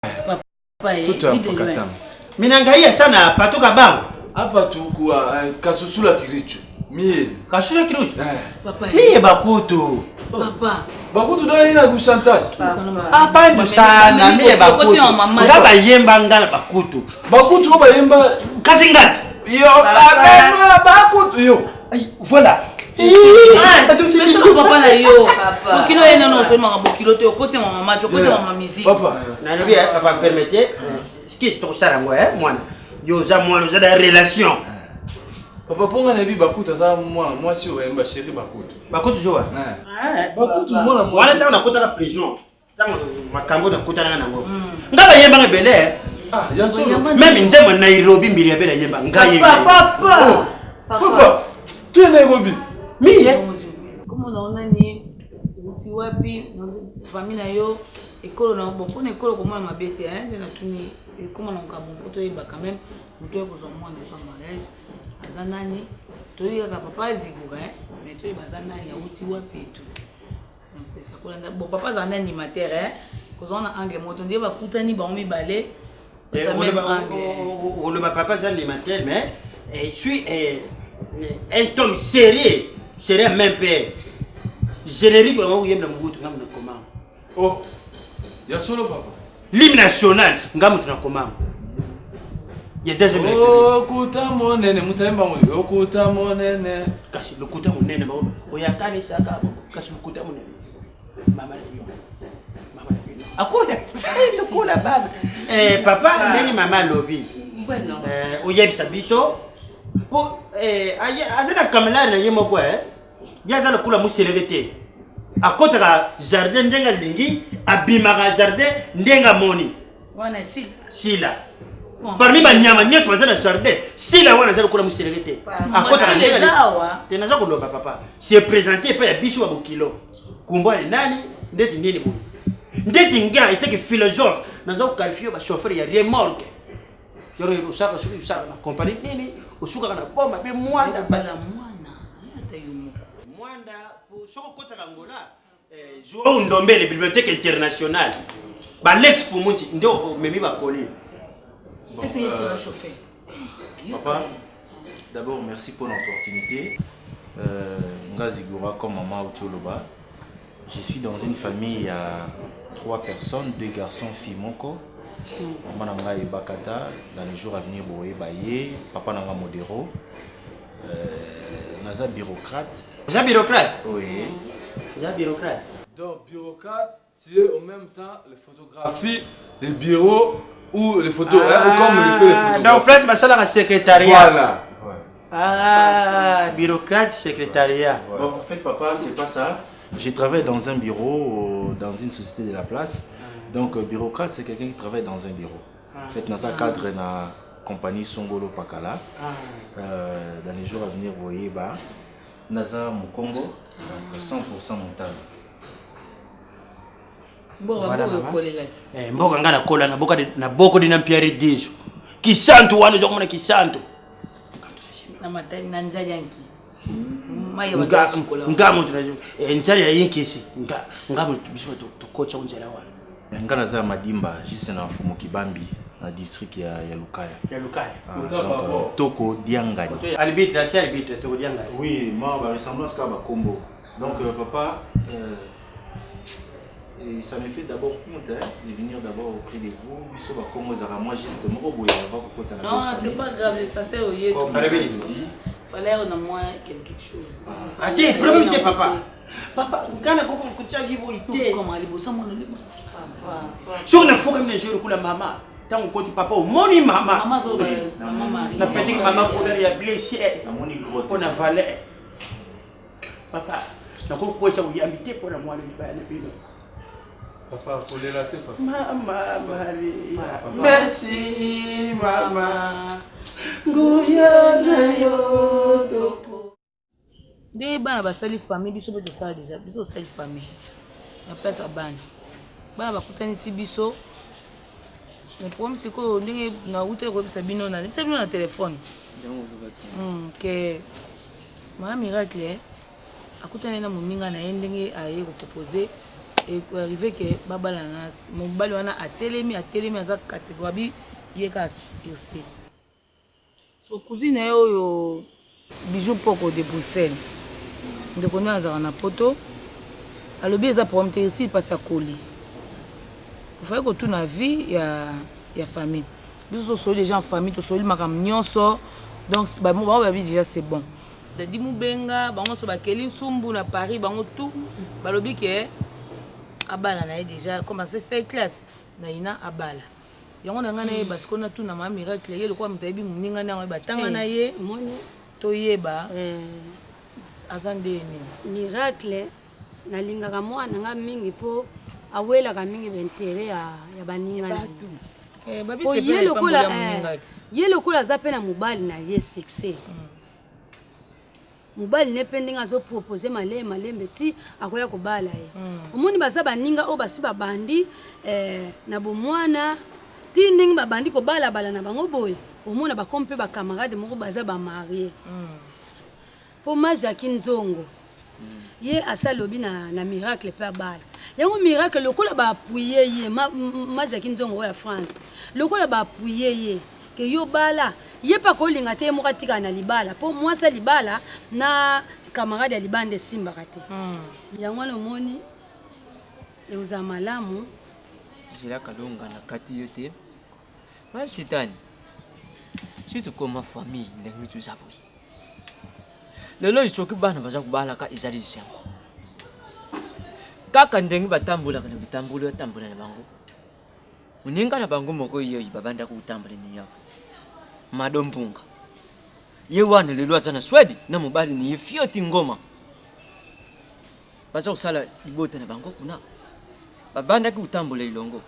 Papa, tout est pakatama. Minangalia sana patoka bango. Hapa tu kwa kasusula kiricho. Mie. Kasusula kiricho? Papa. Mie bakutu. Papa. Bakutu ndo ina kusantage. Hapa ndo sana mie bakutu. Ngaba yemba ngala bakutu. Bakutu ba yemba kasi ngati. Yo, bakutu yo. Ay, voilà. Papa na yo. Bokilo ena no sema bokilo te okote mama macho okote mama musique. Papa. Na lobi papa permettez. Ski to sara ngwa mwana. Yo za mwana za da relation. Papa ponga na bi bakutu za mwana moi si oyemba chéri bakutu. Bakutu joa. Bakutu mwana wala tanga nakota na prison. Tanga makambo na kutana na ngo. Ngaba yemba ngebele. Ah, ya solo. Même nzema Nairobi mbili ya bela yemba ngaye. Papa. Papa. Tu es Nairobi. Mie. Comment on a ni uti wapi famille na yo ekolo na bon pour ekolo comment ma bête hein na tuni comment on ka bon poto yeba quand même muto ko zo mwana de son mariage azanani to yaka papa zigura hein mais to yeba zanani ya uti wapi tout donc ça ko na bon papa zanani animateur hein ko zo na angle moto ndiye bakutani ba omi balé on le papa animateur mais je suis un homme sérieux même père. Générique, on y a comment. Oh, il y a solo papa. L'hymne national, comment. Il y a des hommes. Oh, kuta monene, mutaemba mo. Oh, kuta monene. Kasi le kuta monene, o ya kani saka, kasi le kuta monene. Mama Akoda, tu kola baba. Papa, nani mama lobi. Bueno. O yebi sabiso. Po azana kamela na yemo kwa yaza kula muselegete akotaka jardin ndenga lingi abimaka jardin ndenga moni wana sila parmi ba nyama nyeso bazana jardin sila wana zala kula muselegete akotaka ndenga tena za kuloba papa c'est présenté pa ya biso wa bokilo kumba ni nani ndeti nini bo ndeti ngira iteke philosophe nazo qualifier ba chauffeur ya remorque yoro usaka usaka na compagnie nini usuka kana bomba be mwanda bala mwana hata yumo mwanda soko kota kangola Joao Ndombele bibliothèque internationale ba Lex Fumuti ndo memi ba coller. Essayez de la chauffer. Papa, d'abord merci pour l'opportunité. Ngazigura comme maman Otioloba. Je suis dans une famille, il y a 3 personnes, 2 garçons, fille Moko. Maman Nanga et Bakata, dans les jours à venir, Boé Baye, papa Nanga Modero. Naza bureaucrate. Naza bureaucrate? Oui. Naza bureaucrate. Donc bureaucrate, tu es en même temps les photographies, les bureaux ou les photos, comme le fait les photographes. Donc place ma salle à secrétariat. Voilà. Ouais. Ah, bureaucrate, secrétariat. Ouais. Bon, en fait, papa, c'est pas ça. Je travaille dans un bureau, dans une société de la place. Donc, bureaucrate, c'est quelqu'un qui travaille dans un bureau. En fait, dans un cadre de la compagnie Songolo Pakala. Dans les jours à venir, vous voyez, Naza Mukongo, donc 100% montagne. Mboka ngana kola na boko dina mpiari diso. Kisantu wano za kumana kisantu. Na matani na njali yanki. Ngamu tunajo. Njali ya yinkisi. Ngamu bisho to kocha unjala wana. Ngana za Madimba, juste na Fumo Kibambi, na district ya Lukaya. Ya Lukaya. Donc Toko Diangani. Albitre, la seule arbitre Toko Diangani. Oui, moi ba ressemblance ka ba combo. Donc papa et ça me fait d'abord honte de venir d'abord auprès de vous. Moi juste non, c'est pas grave, l'essentiel au lieu de fallait on a moins quelque chose. Attends, premier papa. Papa, kana koko kuchagi bo ite. Comment aller bossa mon libre. Sur na foka mine jero kula mama. Tant ko ti papa o moni mama. Mama zo mama. La petite maman ko ya blessé. Na moni gros. On a valé. Papa, na ko ko sa uyambite pour la moi le ba na pino. Papa, pour les latter, papa. Maman, Maria. Merci, maman. Gouyana yo topo. Des bana basali famille biso beto sala déjà biso sali famille. Na pesa bana. Bana bakutani ti biso. Le problème c'est que ndenge na ute ko bisa bino na téléphone. Que Mama Miracle akutani na moninga na ye ndenge aye ko proposer et arrivé que baba la nas mon bali wana atelemi aza catégorie yeka irsi so cousine yo bijou poko de Bruxelles ndeko na azara na poto alobi eza problème te ici parce akoli il faut que tout na vie ya famille biso so les gens en famille to so li makam nyonso donc ba mo ba déjà c'est bon dadi mubenga bango so bakeli nsumbu na Paris bango tout balobi ke abala na déjà commencé 5 classe na ina abala yango na ngana ye parce qu'on a tout na ma miracle ye lokwa mutabi muninga na batanga na ye moni to yeba azande ni miracle na lingaka mwana nga mingi po awela ka mingi bentere ya baninga na ye lokola za pe na mobali na ye succès mobali ne pendinga zo proposer malembe ti akoya kobala ye omoni baza baninga o basi babandi na bomwana ti ndingi babandi kobala na bango boye omona bakompe ba camarade moko baza ba marié po Majaki Nzongo ye asalobi na miracle pe abala yango miracle lokola ba appuyer ye Majaki Nzongo ya France lokola ba appuyer ye ke yo bala ye pa ko linga te mo katika na libala po mwasa libala na camarade ya libande simba kate yango le moni e uza malamu zila kalonga na kati yote ma sitani surtout comme ma famille ndenge tu zabui lelo isoki bana baza kubala ka izali sengo kaka ndenge batambula kana bitambulo tambula na bango muninga na bango moko iyo babanda ku tambula ni yako madompunga ye wana lelo azana swedi na mobali ni fioti ngoma baza kusala libota na bango kuna babanda ku tambula ilongo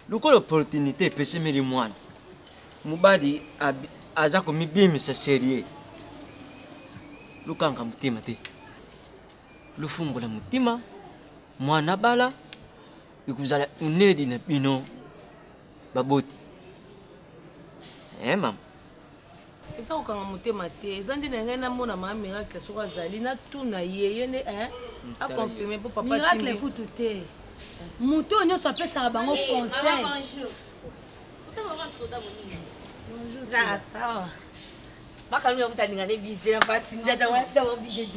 lokolo opportunité pese meri mwana mobali aza ko mibimisa serie lukanga mutima te lufungula mutima mwana bala ikuzala unedi na bino baboti mama eza kokanga motema te eza nde na ngai namona ma miracle soko azali na tuna ye nde a confirmer po papa miracle ekutu te moto nyonso apesaka bango conseil makalunga kutaninga ne bise basi ndata wa pisa wa bise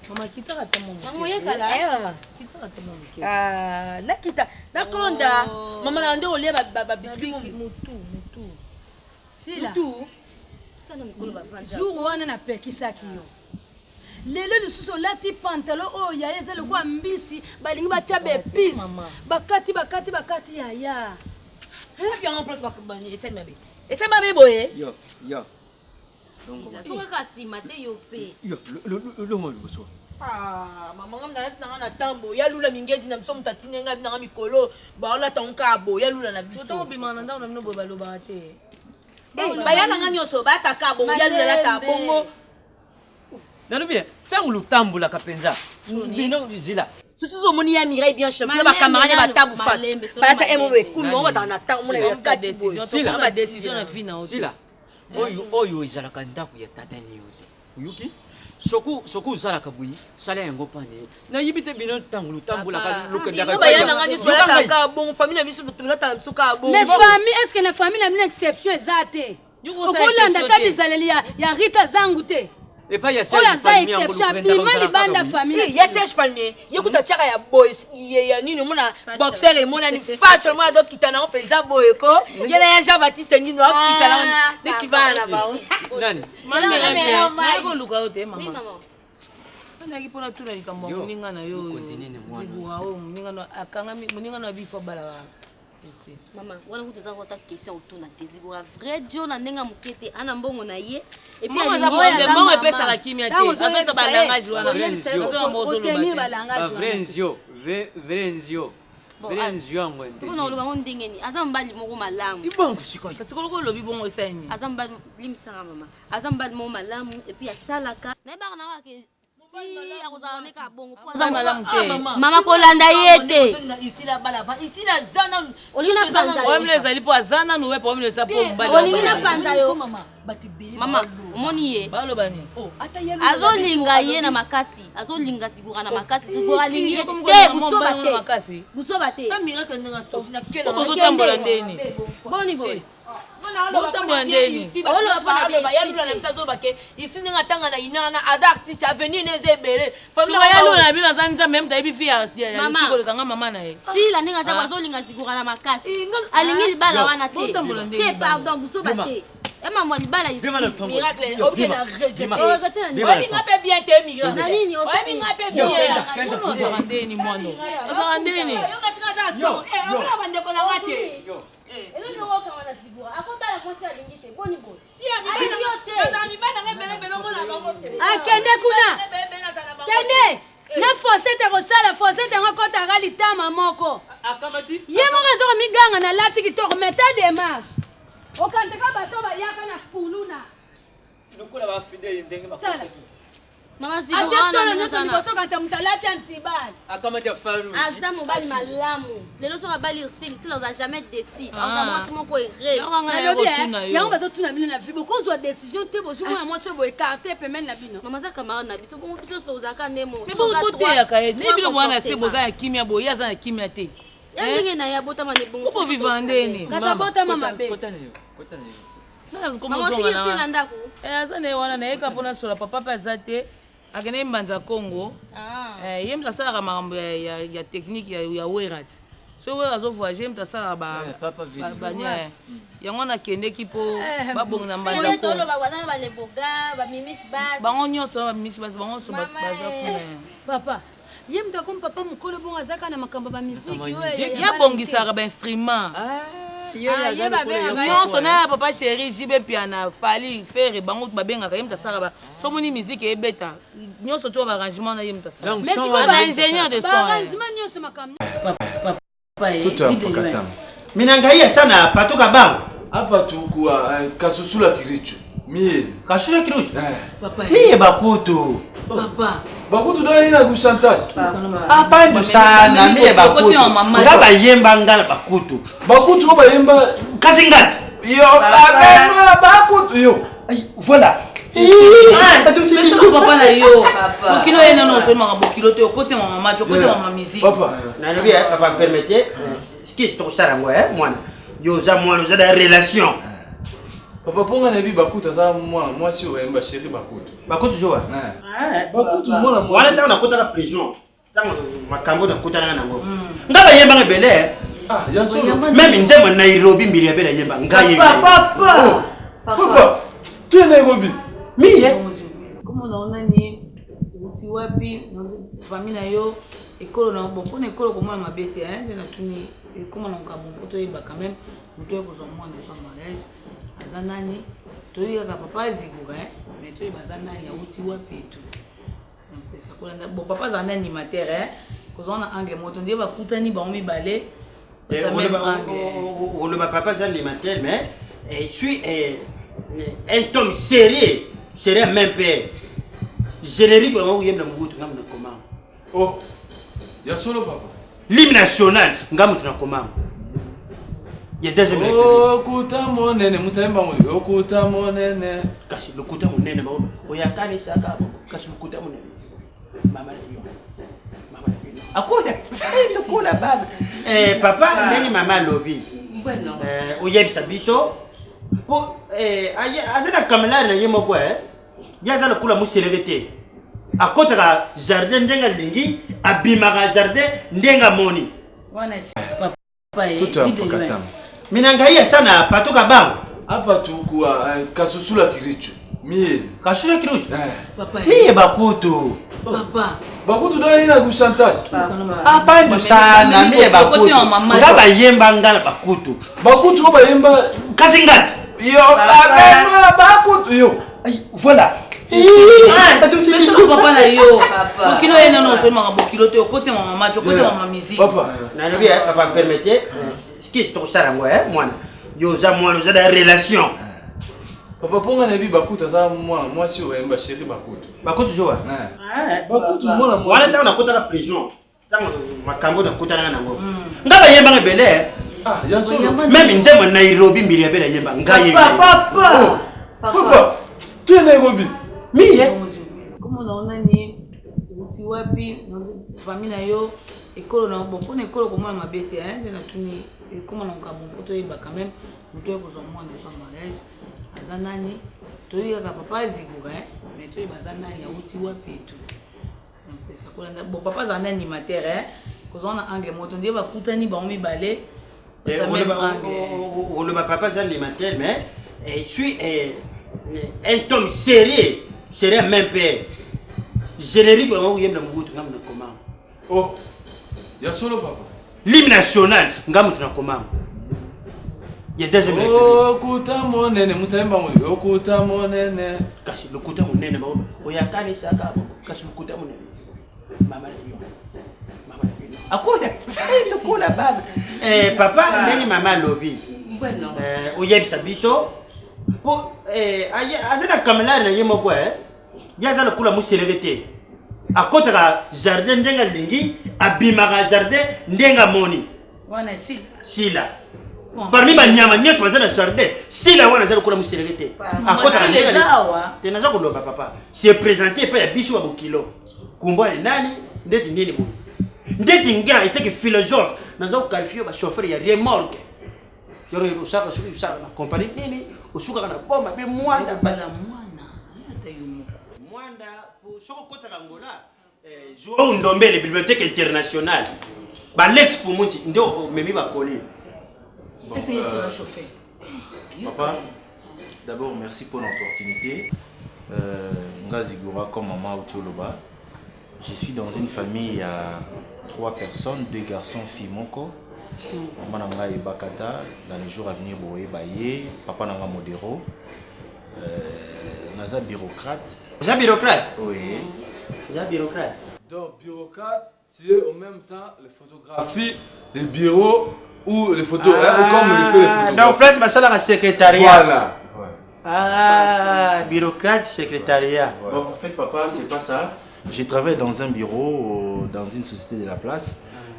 mama kitaka ta mama mama yekala kitaka ta mama nakita nakonda mama na ndo ole ba biscuit mutu sila mutu jour wana napekisaki yo lelo lisusu olati pantalon oyo yaya eza lokwa mbisi balingi batia bepise bakati yaya bien en place bakabani ese mabe boye yo soka kasima te yo pe lo mo liboso mama ngam na na tambo ya lula mingedi na mso mtatine ngabi na mikolo baola tonka abo ya lula na biso to bimana ndao na mino boye baloba te bayana nga nyonso bataka bongo ya lula lata bongo nalobi tangu lutambula kapenza bino zila surtout au moni ya mirai bien champion ba camarade ba tabu fat balata emo be kuno ba na ta mona ya kati boy sila ma décision na vie na oto sila oyo izalaka ndaku ya tata ni yote uyuki soku uzalaka buyi sala yango pane na yibite bino tangu lutambula ka lukenda ka bayana nga nyonso bataka bongo famille biso tulata msuka bongo mais famille est-ce que la famille a une exception ezate okolanda ta bizaleli ya Rita Zangu te et pas ya Serge Palmier exception bima libanda famille ya Serge Palmier yekuta chaka ya boys ya nini mona boxer et mona ni facho mona do kitana on peza boyeko yena ya Jean Baptiste ngino kitana de tibana ba nani mama ko luka ote mama ana kipona tuna likambo muninga na yo zibuwa o muninga no akanga muninga no bifo bala Maman, wana kutoza kwa question autour na tezi pour vrai Dieu na ndenga mukete ana mbongo na ye et puis mbongo epesa la kimia te azoto ba langage wana Vrenzio ngwe siko na oloba ndengeni azambali moko malamu ibongo sikoy parce que loko lobi bongo esani azambali limsanga mama azambali moko malamu et puis asalaka na ba na wake Mama kolanda yete. Ici la zana. Olina panza. Oemle ezali po azana nuwe po omle zapo mbali. Olina panza yo mama. Mama, omoni ye. Balo bani. Azolinga ye na makasi. Azolinga sigura na makasi. Sigura lingi ye te busoba te. Makasi. Busoba te. Ta miracle nga so na kena. Ozo tambola ndeni. Boni boy. Ici nga tanga na inana ada artiste avenir nezebele. Famila ya lona bila zanza même tayibi fi ya sikolo kanga mama na ye. Si la ninga za azolinga sigura na makasi. Alingi libala wana te. Te pardon busoba te. Ema mwa libala ici. Miracle obie na regret. Obi nga pe bien te miracle. Na nini obi nga pe bien. Ozo ndeni mono. Ozo ndeni. Yo kasika da so. Obra bande ko na wate. Elo no woka wana sigura. Akombala kosi alingi te. Boni boy. Si abi na mibana ngebele mona bango. Akende kuna. Kende. Na fosete kosala fosete ngokota gali tama moko. Akamati. Ye moko zo miganga na lati kitoko meta démarche. Okanteka bato ba yaka na fuluna. Nokula ba fidèle ndenge bakosaki. Mama sigura Atetola nyoso liboso kanta mutalati antibali. Akamati afaru. Aza mobali malamu. Lelo so mobali usili, si l'on jamais décis. Aza mwasi moko erré. Yango bazo tuna bino na bibo ko zo décision te bozo mwana mwasi bo écarter pemene na bino. Mama za camarade na biso bongo biso so uzaka ndemo. Mais bon côté ya kaye. Ne bilo mwana se boza ya kimia bo yaza na kimia te. Yangi na ya bota mane bongo. Upo vivandeni. Kasa bota mama be. Mama siki si na ndako. Aza ne wana na eka pona sola papa pa zate. Akene mbanza Congo. Ye mtasala makambo ya technique ya werat. So werat zo voyager mtasala ba banya. Yango na kende kipo babonga na mbanza Congo. Tolo ba wana ba le boga, ba mimis bas. Bango nyoso ba mimis bas bango so baza kuna. Papa, ye mtakom papa mukolo bonga zaka na makambo ba musique wewe. Ya bongisaka ba instrument. Nyonso na papa chéri jibe piana fali faire bango babengaka ye mtasala ba so moni musique ebeta nyonso to ba arrangement na ye mtasala mais si ko ba ingénieur de son arrangement nyonso makambo papa tout un pokatam Minangalia sana patoka bango. Hapa tu kwa kasusula kiricho mie Kasura kiruchu. papa Mie bakutu. papa bakutu ndo ina ku chantage Apandu sana mie bakutu. Ngaba yemba ngala bakutu. bakutu ba yemba Kasi ngati. yo abema bakutu yo Ay, voilà. papa na yo bokilo ena no so mama bokilo te okote mama match okote mama musique papa Na lobi papa permettez ski to sara ngo mwana. Yo za mwana za da relation. papa ponga na bi bakutu za moi si o yemba chéri bakutu Bakutu joa. bakutu mona Wala tanga nakota na prison. Tanga makambo nakota na ngo. Ngaba yemba ngebele. ya solo Même nzema Nairobi mbili ya bela yemba ngaye. papa tu es Nairobi Mie. Comment on a ni uti wapi famille na yo ekolo na bon pona ekolo ko mwana mabete na tuni comment on ka bon poto yeba quand même muto ko zo mwana de son mariage azanani to yaka papa zigura mais to yeba zanani uti wapi tu donc ça ko na bon papa zanani animateur ko zo na angle moto ndiye bakutani ba mi balé On le papa Jean Limatel, mais je suis un homme sérieux, sérieux même père. Générique, on y a comment. oh ya solo papa L'hymne national, ngamu tunakomama. Il y a des hommes. oh kuta monene mutaemba mo oh kuta monene Kasi le kuta monene ba oyakani saka kasi le kuta monene. Mama yo. Mama yo. Akoda. To kola baba. Papa ndeni mama lobi. Bueno. Oyebisa biso. Po azana kamela na yemo kwa yaza kula muselegete. Akotaka jardin ndenga lingi abimaka jardin ndenga moni. wana papa tout un pokatam Minangalia sana patoka bango. hapa tu kwa kasusula kiricho mie Kasura kiruchu. papa Mie bakutu. papa bakutu ndo ina ku chantage Apandu sana mie bakutu. Ngaba yemba ngala bakutu. bakutu ba yemba Kasi ngati. yo abema bakutu yo Ay, voilà. papa na yo bokilo ena no so mama bokilo te okote mama match okote mama musique papa Na lobi papa permettez ski to sara ngo mwana. Yo za mwana za da relation. Papa, pour un avis, Bakuta, ça, moi, si on va chérie Bakuta. Bakuta, tu vois? Bakuta, moi, on est dans la prison. Ma cambo na kota na ngo. Ngaba yemba na bele. Ah, ya solo. Même nzema na Nairobi mbili ya bele yemba ngaye. Papa. Papa. Tu es Nairobi. Mie. Comment on a ni uti wapi famille na yo ekolo na bon pona ekolo comment ma bête hein na tuni comment on ka bon poto yeba quand même muto ko zo mwana so mariage azanani to yaka papa zikuka hein mais to yeba zanani ya uti wapi tu. Bon, papa est un animateur, hein. Quand on a un angle, on dit que ni ba mibale. On le papa est un animateur, mais je suis un homme sérieux, sérieux même père. Générique, on va y aller comment. Oh, il y a solo papa. L'hymne national, ngamu tuna comment. Il y a des amis. Oh, kuta monene, mutemba mo. Oh, kuta monene. Kasi le kuta monene ba. Oyakani saka ba. Kasi le kuta monene. Mama akunda tukula baba papa ndeni mama lobi bueno oyebisa biso po azana kamela na yemo kwa yaza na kula muselegete akotaka jardin ndenga lingi abimaka jardin ndenga moni wana sila parmi ba nyama nyeso bazana jardin sila wana zala kula muselegete akotaka ndenga tena za kuloba papa c'est présenté pa ya biso wa bokilo kumba nani ndeti nini bo ndeti ngira iteke philosophe nazo qualifier ba chauffeur ya remorque yoro usaka suku usaka na compagnie nini usuka kana bomba be mwanda bala mwana hata yumu mwanda soko kota kangola Joao Ndombele bibliothèque internationale ba Lex Fumuti ndo memi ba coller essayer de chauffer. Papa, d'abord merci pour l'opportunité. Ngazigura comme maman Outoloba. Je suis dans une famille, il y a 3 personnes, 2 garçons, filles Moko. Maman Nanga et Bakata, dans les jours à venir, Boé Baye, papa Nanga Modero. Naza bureaucrate. Naza bureaucrate? Oui. Naza bureaucrate. Donc, bureaucrate, tu es en même temps les photographies, les bureaux ou les photos, comme le fait les photographes. Donc, place ma salle à secrétariat. Voilà. Ah, bureaucrate, secrétariat. Ouais. Bon, en fait, papa, c'est pas ça. Je travaille dans un bureau, dans une société de la place.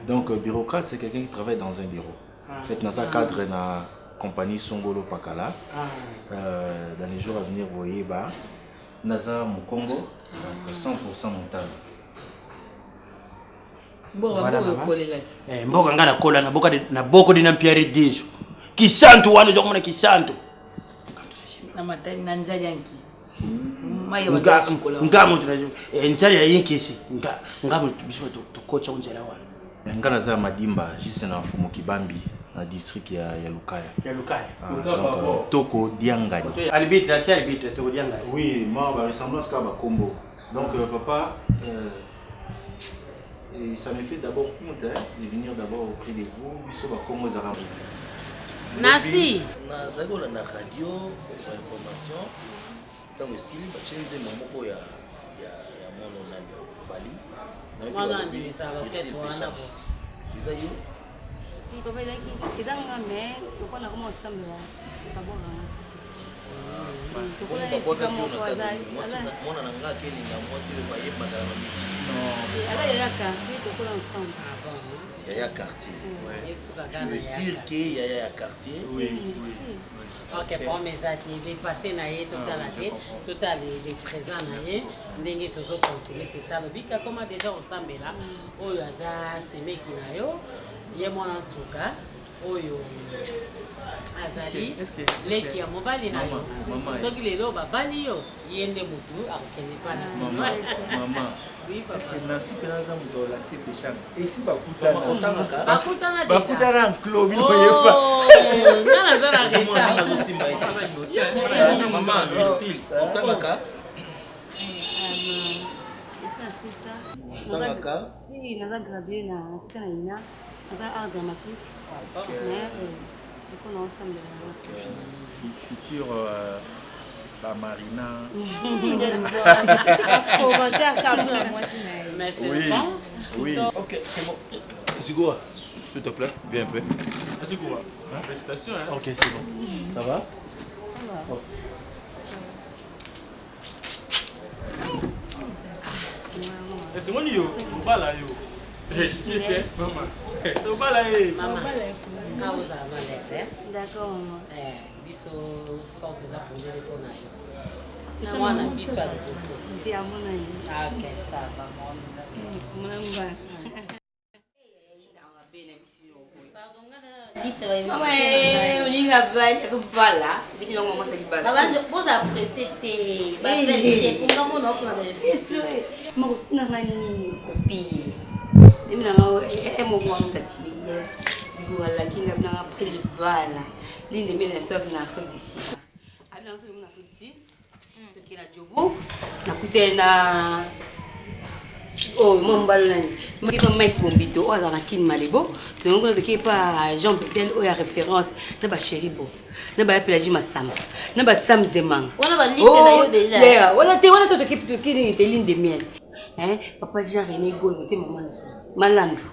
Donc, bureaucrate, c'est quelqu'un qui travaille dans un bureau. En fait, dans un cadre, dans la compagnie Songolo Pakala. Dans les jours à venir, vous voyez, Naza Mukongo, donc 100% montagne. Mboka nga nakola na boko dina mpiari diso kisantu wano zokumona kisantu na matani na nzali yanki ngamu tunazo nzali ya yinkisi ngamu bisho tukocha unzala wana ngana za madimba juste na fumo kibambi na district ya Lukaya. Ya Lukaya. Donc Toko Diangani. Arbitre, c'est arbitre Toko Diangani. Oui, moi ba ressemblance ka ba combo. Donc papa et ça me fait d'abord honte de venir d'abord auprès de vous, biso ba Congo Zara. Nasi. Na zagola na radio pour information. Donc ici ba chenze momoko ya mono na fali. Mwana ndi ça va peut-être wana bo. Isa yo. Si papa il est dans mais on a comment ça me va. Mwana na nga keli na mwasi le baye magala na musique. Non. Alors il y a quartier to kola ensemble. Ah bon. Il y a quartier. Ouais. Tu es sûr qu'il y a quartier? Oui. Ok, pour mes amis, les passés naïe total les présents naïe, ndenge toujours continuer c'est ça le but comment déjà ensemble là. Oyo aza semeki nayo, ye mwana tsuka, oyo azali leki ya mobali nayo. Soki lelo babali yo, yende mutu akokende pana. Maman. Oui papa. Est-ce que Nancy Penaza mutola c'est péchant? Et si bakutana en club il voyait pas. Nana zara reta. Maman, merci. Otangaka. Otangaka. Si naza gradué na sika na ina, naza art dramatique. Du coup on ensemble là. Futur Marina. Merci. Oui. Ok, c'est bon. Zigoa, s'il te plaît, viens un peu. Zigoa, félicitations. Hein? Ok, c'est bon. Ça va? C'est mon yo. On va là yo. J'étais maman. On va là yo. Maman. Ah vous avez laissé. D'accord maman. Biso porte za pour les retourner. Biso mwana biso à l'époque. C'était à mon avis. Ah ok, ça va Mon amour. olinga bali akobala bini longo mwasa libala babanje boza apprécier te babete kunga mona okuna bele makotuna nini kopi mimi nanga emoko wangu tatili zikuwala kinga nanga près libala linde mimi na sababu na Afrique du Sud abina nso mimi na Afrique du Sud tukina jobu nakutena oh mon balon qui va mettre Bombito au dans la kin Malibo donc on qui pas Jean Bedel ou ya référence na ba Cheribo na ba Pelagie Massamba na ba Sam Zemang on a ba liste na yo déjà yeah on a to qui ni te ligne de miel hein papa Jean René Gol te maman Malandu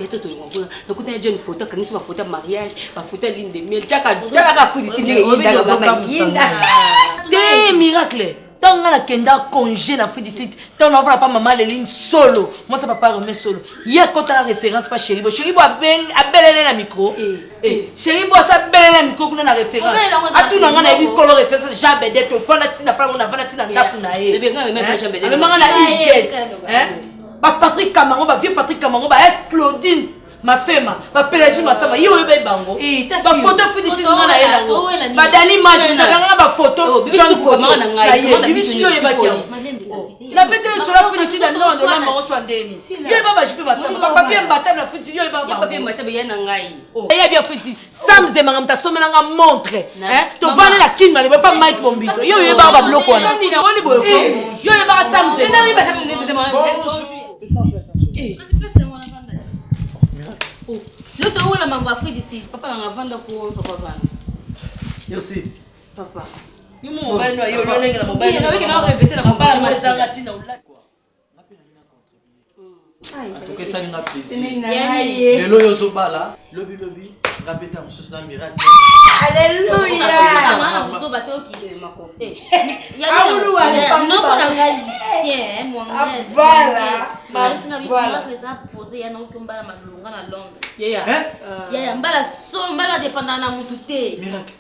et tout le monde donc on a une photo quand c'est ma photo mariage ma photo ligne de miel jaka ka fudi sini inda ga mama inda des miracles. Tant qu'on a kenda congé la fille d'ici, tant on va pas maman les lignes solo. Moi ça papa remet solo. Il y a quand la référence pas Chéribo. Chéribo a belle la micro. Chéribo ça belle la micro qu'on a référence. A tout n'a pas eu color référence. Jamais d'être au fond la tina pas on a pas la tina tapuna. De bien quand même pas jamais d'être. Le maman la isget. Hein? Ba Patrick Camaro, ba vieux Patrick Camaro, ba Claudine. Ma femme, ma Pelagie Massamba, il y a eu bango. Ba photo fille d'ici on a yango. Ba Dani Maj, na ganga ba photo. John photo. La bête est sur la fille d'ici dans le la maman soit Denis. Il y a pas je peux Massamba. Ba papier mbatable la fille d'ici, il y a pas papier mbatable ya ngai. Il y a bien fille Sam Zemanga mta somela nga montre. Hein? To vana la kin ma ne pas Mike Bombito. Yo yo ba bloco wana. Oni boyo. Yo yo ba Sam Zemanga. L'autre où la maman fait d'ici. Papa on va vendre pour papa va. Merci. Papa. Ni mo ba no yo lo lenga mo ba. Ni na wiki na regretter la papa la mazanga tina ulaki. Que ça nous a plaisir. plaisir. Le loyo zobala, lobi lobi, rabeta mususu na miracle. Alléluia. Zo bato ki de mako. Ya no kona ngalicien mwangel. Bala. Singa bikona kweza poser ya no kumbala malunga na longa. Ya mbala so mbala dépendant na mutu te. Miracle.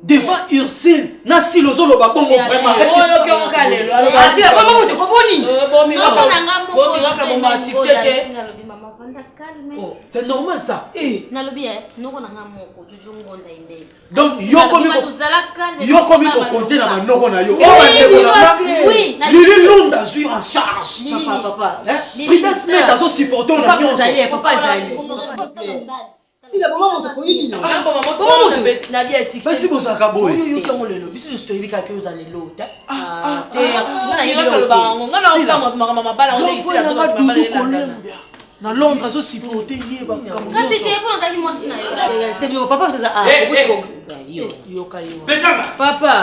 Devant Ursule, na silozo lo babongo vraiment. Est-ce que on calé lo? Ah si comment vous te proponi? Bon miracle bon ma succès. C'est normal ça. Nalobi noko na ngamoko jujungo nda imbe. Donc yo komi ko compter na manoko na yo. Oui, Lili Londa zui en charge. Papa. Frida Smith aso supporter na nyonso. Papa Zali. Si la maman monte ko yini no. Comment on peut na bien succès? Basi bozaka boy. Yo yo ko lelo. Biso story bika ke uzale lota. Te ngana yelo lo bango. Ngana ukama mama bala on ici la zone na Londres aso supporter yeba comme. Kasi te pour ça qui moi sina yo. Te mo papa ça yo kayo. Besamba. Papa.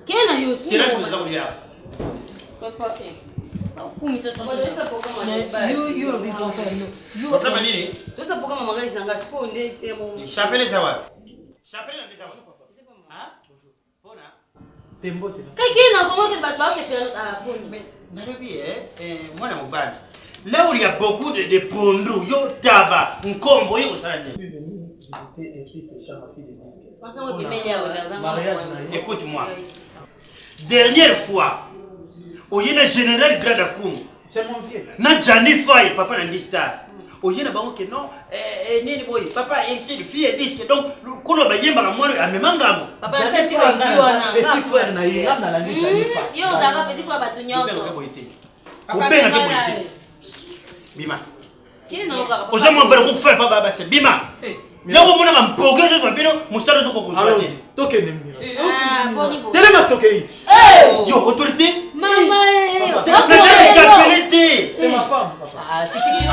Kena yo. C'est là que je vous regarde. Papa. Yo bi ko fa no. Votre manini? Tout ça pour maman mariage nanga ko ndé te mo. Chapelle ça va. Chapelle na ça va. Hein? Bona. Tembo te. Kena comment que bato se faire à bon. Mais nalobi moi na mobali. Là où il y a beaucoup de pondu, yo taba, nkombo yo salane. Écoute-moi. Dernière fois, au yena général Gradakoum. C'est mon vieux. Na Jani Faye, papa Nandista. Au yena bango que non, nini boy, papa ici le fille disque donc kono ba yemba ka mwana amemanga mo. Papa c'est petit frère na yinga na la nuit Jani Faye. Yo zaka petit frère bato nyonso. Papa benga ke boyite. Bima. Kena oka. Oza mo mbele ko faire papa ba se bima. Yango mona ka mpoke zo so bino musala zo ko ko. Allons-y. Toke nemi. Ah, boni bo. Tele ma toke yi. Yo autorité. Maman. C'est ma femme, papa. Ah, c'est fini.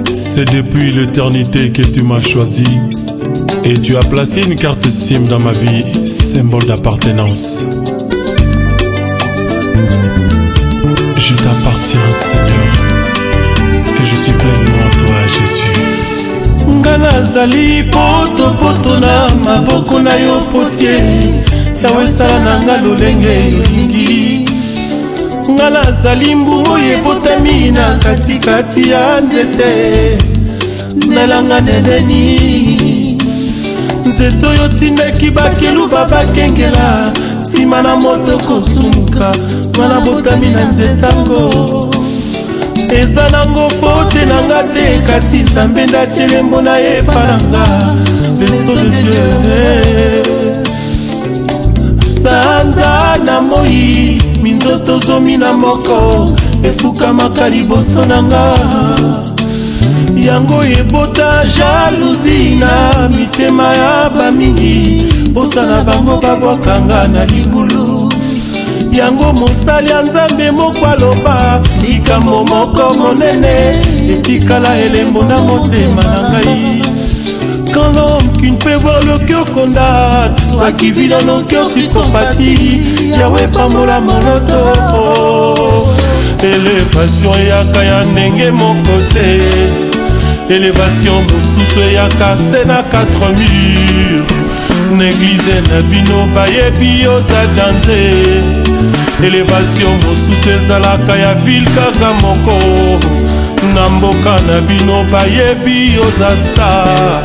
C'est depuis l'éternité que tu m'as choisi et tu as placé une carte SIM dans ma vie, symbole d'appartenance. Je t'appartiens, Seigneur. et je suis pleinement à toi, Jésus. Ngana zali poto poto na maboko na yo potier yawe sala nanga lolenge yolingi ngana zali mbungo yebotami na katikati ya nzete nelanga nedeni nzeto yo tindaki bakelu babakengela nsima na moto kosumuka ngana botami na nzetango eza nango fote nanga te kasi nzambe ndatelembo na ye pananga leso de Dieu sanza na moi minzoto zomi na moko efukamaka liboso nanga yango ebota jalousie na mitema ya bamingi posa na bango babwakanga na libulu yango mosali ya nzambe moko aloba likambo moko monene etikala elembo na motema na ngai. Quand l'homme qui ne peut voir le cœur condamne, toi qui vis dans nos cœurs tu compatis, Yahweh pamola moloto. Élévation yaka ya ndenge mon côté, élévation mosusu yaka se na 4 murs, n'église na bino bayebi oza danse, élévation mosusu ezalaka ya ville kaka moko, na mboka na bino bayebi oza star.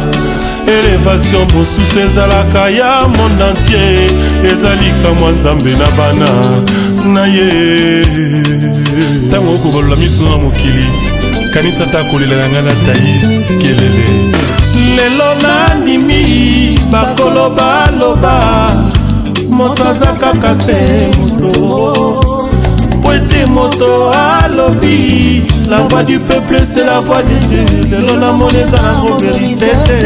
Élévation mosusu ezalaka ya monde entier, ezalika mwa nzambe na bana na ye. Ntango okobalola miso na mokili kanisa ta kolela na nga na Thaïs kelele lelo nandimi bakolo baloba moto aza kaka se moto po ete moto alobi la voix du peuple c'est la voix de Dieu lelo namoni eza nango verité te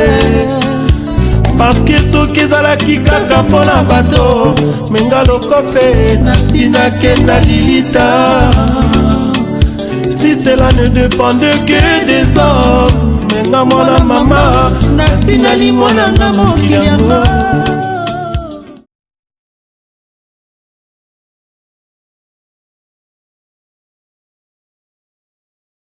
parce que soki ezalaki kaka mpo na bato menga lokofe nasinake na lilita. Si cela ne dépendait que des hommes menga mwana mama nasinali mwana nga mokili yango